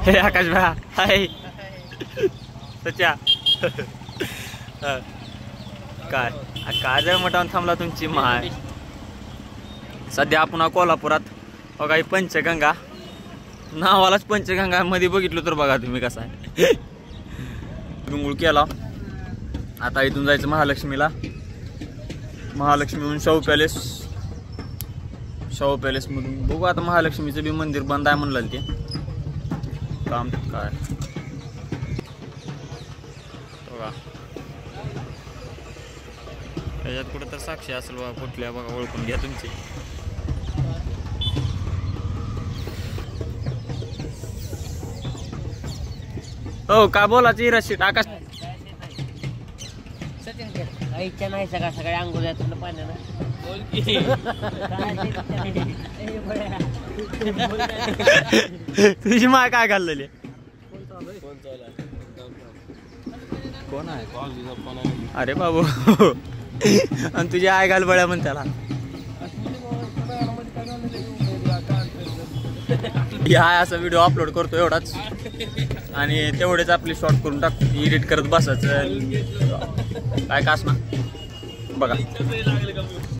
हे आकाश भैया हाय सच्या काय काय जर मटावून थांबला तुमची माय. सध्या आपण कोल्हापुरात बघा ही पंचगंगा नावालाच पंचगंगा मध्ये बघितलं तर बघा तुम्ही कसा आहे. गुंगुळ केला. आता इथून जायचं महालक्ष्मीला. महालक्ष्मीहून शाहू पॅलेस मधून बघू. आता महालक्ष्मीचं बी मंदिर बंद आहे म्हणलं ते काम काय बघा. त्याच्यात कुठं तर साक्षी असेल बघा कुठल्या बघा ओळखून घ्या तुमची. हो का बोलाची रशी आकाश इच्छा नाही सकाळ सकाळी आंघोळ जातो पाण्यानं. तुझी माय काय घाललेली कोण आहे. अरे बाबू आणि तुझी आय घाल बळ्या म्हण त्याला. हा असा व्हिडिओ अपलोड करतो एवढाच आणि तेवढेच आपली शॉर्ट करून टाकतो. एडिट करत बसायचं काय कास ना बघा.